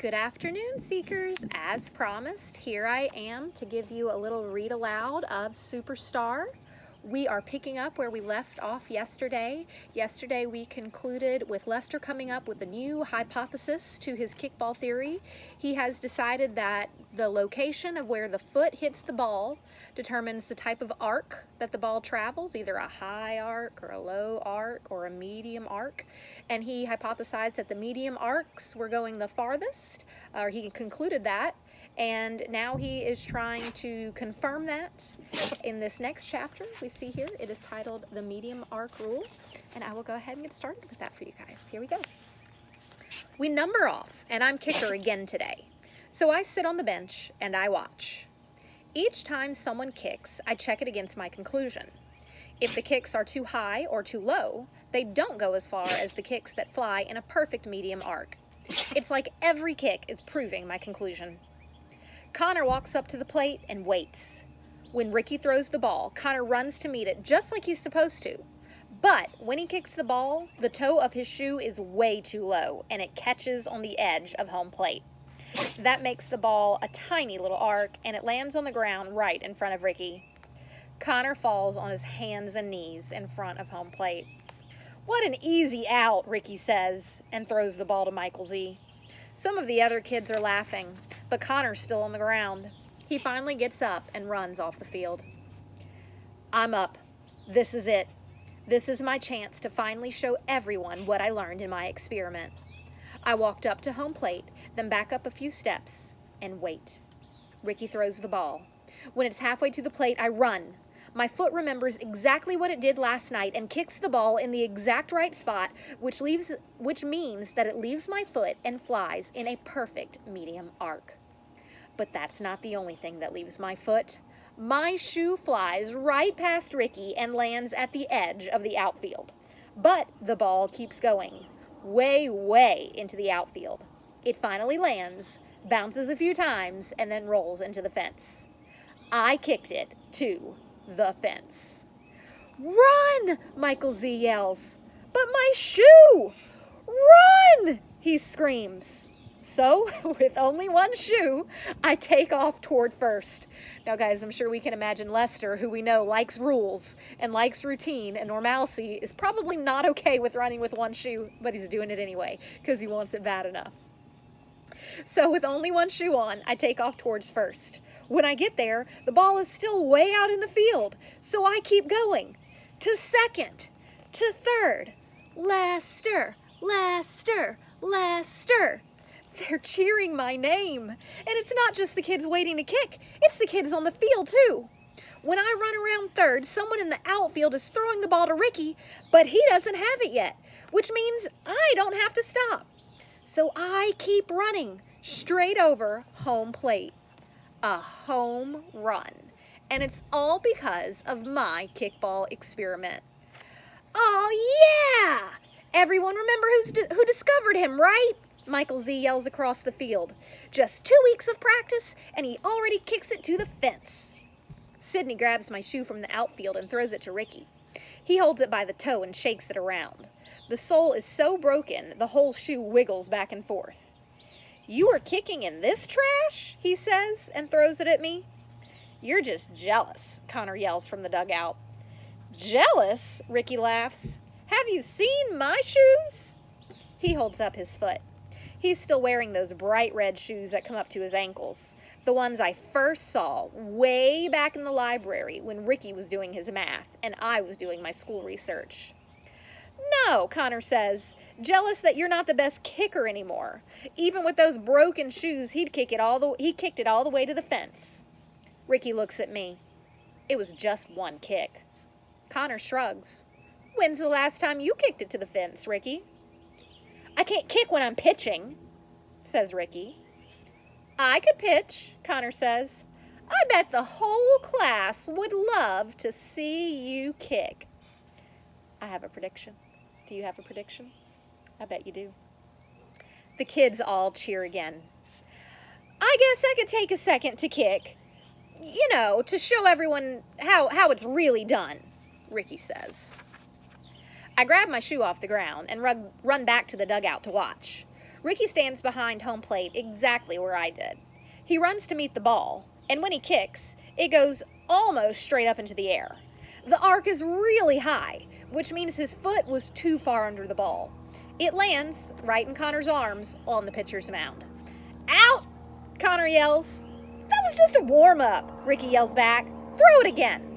Good afternoon, Seekers. As promised, here I am to give you a little read aloud of Superstar. We are picking up where we left off yesterday. Yesterday we concluded with Lester coming up with a new hypothesis to his kickball theory. He has decided that the location of where the foot hits the ball determines the type of arc that the ball travels, either a high arc or a low arc or a medium arc. And he hypothesized that the medium arcs were going the farthest, or he concluded that. And now he is trying to confirm that in this next chapter we see here. It is titled The Medium Arc Rule, and I will go ahead and get started with that for you guys. Here we go. We number off, and I'm kicker again today. So I sit on the bench and I watch. Each time someone kicks, I check it against my conclusion. If the kicks are too high or too low, they don't go as far as the kicks that fly in a perfect medium arc. It's like every kick is proving my conclusion. Connor walks up to the plate and waits. When Ricky throws the ball, Connor runs to meet it just like he's supposed to. But when he kicks the ball, the toe of his shoe is way too low and it catches on the edge of home plate. That makes the ball a tiny little arc and it lands on the ground right in front of Ricky. Connor falls on his hands and knees in front of home plate. "What an easy out," Ricky says, and throws the ball to Michael Z. Some of the other kids are laughing, but Connor's still on the ground. He finally gets up and runs off the field. "I'm up. This is it. This is my chance to finally show everyone what I learned in my experiment." I walked up to home plate, then back up a few steps and wait. Ricky throws the ball. When it's halfway to the plate, I run. My foot remembers exactly what it did last night and kicks the ball in the exact right spot, which means that it leaves my foot and flies in a perfect medium arc. But that's not the only thing that leaves my foot. My shoe flies right past Ricky and lands at the edge of the outfield. But the ball keeps going, way, way into the outfield. It finally lands, bounces a few times, and then rolls into the fence. I kicked it to the fence. "Run!" Michael Z yells. "But my shoe! Run!" he screams. So, with only one shoe, I take off toward first. Now, guys, I'm sure we can imagine Lester, who we know likes rules and likes routine and normalcy, is probably not okay with running with one shoe, but he's doing it anyway because he wants it bad enough. So with only one shoe on, I take off towards first. When I get there, the ball is still way out in the field, so I keep going. To second, to third. Lester, Lester, Lester. They're cheering my name. And it's not just the kids waiting to kick, it's the kids on the field too. When I run around third, someone in the outfield is throwing the ball to Ricky, but he doesn't have it yet, which means I don't have to stop. So I keep running straight over home plate. A home run. And it's all because of my kickball experiment. "Oh, yeah! Everyone remember who discovered him, right?" Michael Z yells across the field. "Just 2 weeks of practice, and he already kicks it to the fence." Sydney grabs my shoe from the outfield and throws it to Ricky. He holds it by the toe and shakes it around. The sole is so broken, the whole shoe wiggles back and forth. "You are kicking in this trash?" he says, and throws it at me. "You're just jealous," Connor yells from the dugout. "Jealous?" Ricky laughs. "Have you seen my shoes?" He holds up his foot. He's still wearing those bright red shoes that come up to his ankles, the ones I first saw way back in the library when Ricky was doing his math and I was doing my school research. "No," Connor says, "jealous that you're not the best kicker anymore. Even with those broken shoes, he kicked it all the way to the fence." Ricky looks at me. "It was just one kick." Connor shrugs. "When's the last time you kicked it to the fence, Ricky?" "I can't kick when I'm pitching," says Ricky. "I could pitch," Connor says. "I bet the whole class would love to see you kick." I have a prediction. Do you have a prediction? I bet you do. The kids all cheer again. "I guess I could take a second to kick. To show everyone how it's really done," Ricky says. I grab my shoe off the ground and run back to the dugout to watch. Ricky stands behind home plate exactly where I did. He runs to meet the ball, and when he kicks, it goes almost straight up into the air. The arc is really high, which means his foot was too far under the ball. It lands right in Connor's arms on the pitcher's mound. "Out!" Connor yells. "That was just a warm-up," Ricky yells back. "Throw it again."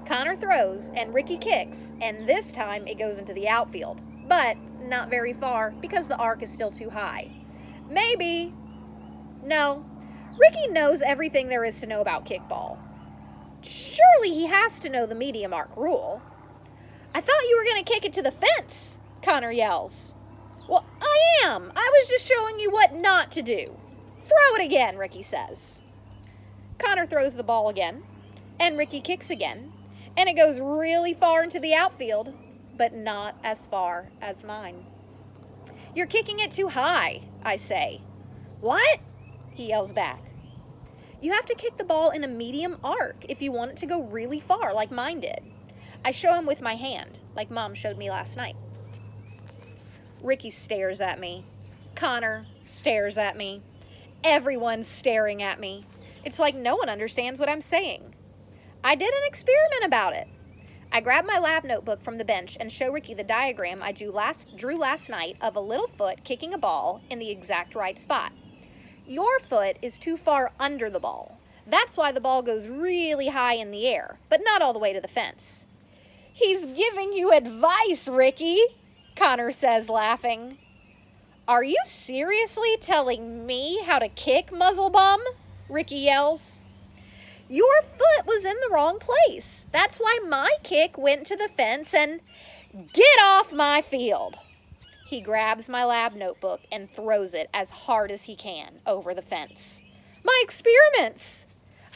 Connor throws, and Ricky kicks, and this time it goes into the outfield, but not very far because the arc is still too high. Maybe. No. Ricky knows everything there is to know about kickball. Surely he has to know the medium arc rule. "I thought you were going to kick it to the fence," Connor yells. "Well, I am. I was just showing you what not to do." "Throw it again," Ricky says. Connor throws the ball again, and Ricky kicks again, and it goes really far into the outfield, but not as far as mine. "You're kicking it too high," I say. "What?" he yells back. "You have to kick the ball in a medium arc if you want it to go really far like mine did." I show him with my hand, like Mom showed me last night. Ricky stares at me. Connor stares at me. Everyone's staring at me. It's like no one understands what I'm saying. I did an experiment about it. I grab my lab notebook from the bench and show Ricky the diagram I drew last night of a little foot kicking a ball in the exact right spot. Your foot is too far under the ball. That's why the ball goes really high in the air, but not all the way to the fence. "He's giving you advice, Ricky," Connor says, laughing. "Are you seriously telling me how to kick, muzzle bum?" Ricky yells. "Your foot was in the wrong place. That's why my kick went to the fence and..." "Get off my field!" He grabs my lab notebook and throws it as hard as he can over the fence. "My experiments!"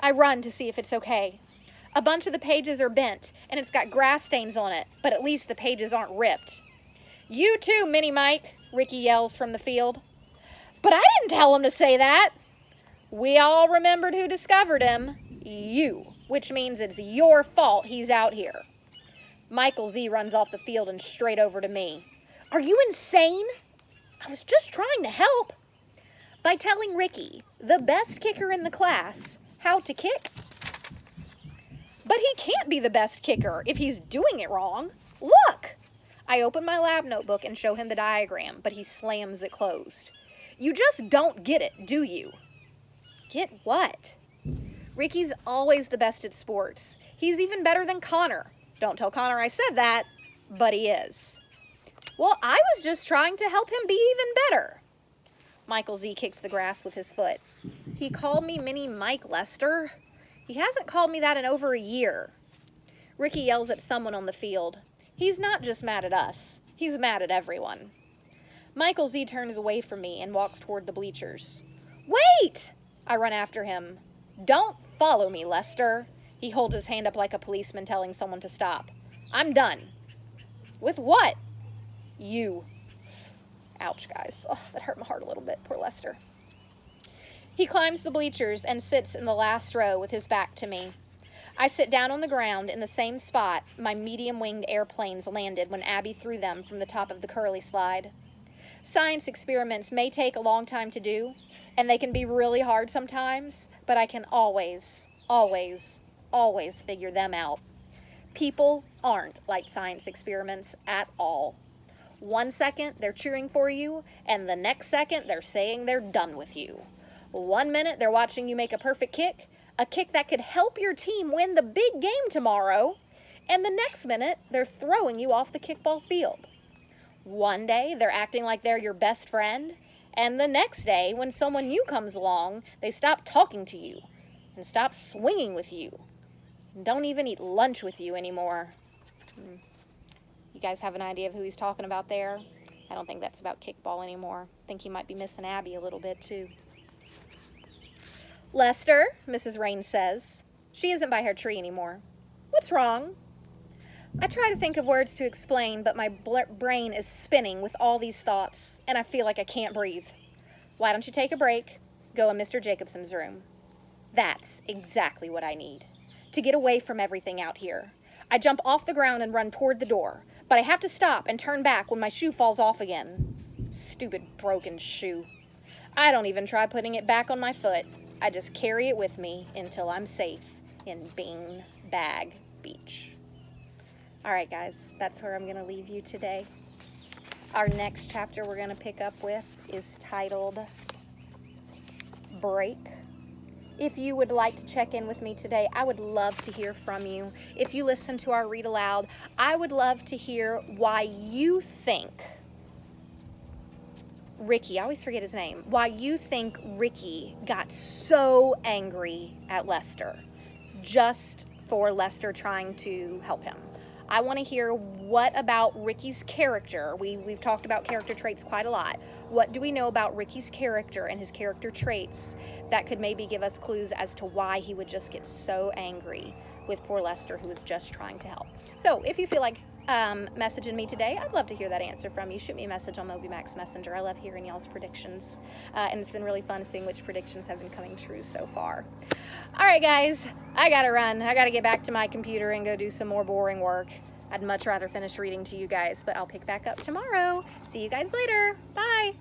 I run to see if it's okay. A bunch of the pages are bent, and it's got grass stains on it, but at least the pages aren't ripped. "You too, Mini Mike," Ricky yells from the field. "But I didn't tell him to say that." "We all remembered who discovered him. You, which means it's your fault he's out here." Michael Z runs off the field and straight over to me. "Are you insane?" "I was just trying to help." By telling Ricky, the best kicker in the class, how to kick. But he can't be the best kicker if he's doing it wrong. Look! I open my lab notebook and show him the diagram, but he slams it closed. "You just don't get it, do you?" "Get what?" "Ricky's always the best at sports. He's even better than Connor. Don't tell Connor I said that, but he is." "Well, I was just trying to help him be even better." Michael Z kicks the grass with his foot. "He called me Mini Mike, Lester. He hasn't called me that in over a year." Ricky yells at someone on the field. He's not just mad at us. He's mad at everyone. Michael Z turns away from me and walks toward the bleachers. "Wait!" I run after him. "Don't follow me, Lester." He holds his hand up like a policeman telling someone to stop. "I'm done." "With what?" "You." Ouch, guys. Oh, that hurt my heart a little bit. Poor Lester. He climbs the bleachers and sits in the last row with his back to me. I sit down on the ground in the same spot my medium-winged airplanes landed when Abby threw them from the top of the curly slide. Science experiments may take a long time to do, and they can be really hard sometimes, but I can always, always, always figure them out. People aren't like science experiments at all. 1 second, they're cheering for you, and the next second, they're saying they're done with you. 1 minute, they're watching you make a perfect kick, a kick that could help your team win the big game tomorrow, and the next minute, they're throwing you off the kickball field. One day, they're acting like they're your best friend, and the next day, when someone new comes along, they stop talking to you and stop swinging with you and don't even eat lunch with you anymore. You guys have an idea of who he's talking about there? I don't think that's about kickball anymore. I think he might be missing Abby a little bit, too. "Lester," Mrs. Rain says. She isn't by her tree anymore. "What's wrong?" I try to think of words to explain, but my brain is spinning with all these thoughts, and I feel like I can't breathe. "Why don't you take a break? Go in Mr. Jacobson's room." That's exactly what I need. To get away from everything out here. I jump off the ground and run toward the door, but I have to stop and turn back when my shoe falls off again. Stupid broken shoe. I don't even try putting it back on my foot. I just carry it with me until I'm safe in Bean Bag Beach. All right, guys, that's where I'm going to leave you today. Our next chapter we're going to pick up with is titled Break. If you would like to check in with me today, I would love to hear from you. If you listen to our read aloud, I would love to hear why you think Ricky, I always forget his name, why you think Ricky got so angry at Lester just for Lester trying to help him. I want to hear what about Ricky's character. We've talked about character traits quite a lot. What do we know about Ricky's character and his character traits that could maybe give us clues as to why he would just get so angry with poor Lester, who was just trying to help? So if you feel like messaging me today, I'd love to hear that answer from you. Shoot me a message on MobyMax Messenger. I love hearing y'all's predictions, and it's been really fun seeing which predictions have been coming true so far. All right, guys, I gotta run. I gotta get back to my computer and go do some more boring work. I'd much rather finish reading to you guys, but I'll pick back up tomorrow. See you guys later. Bye.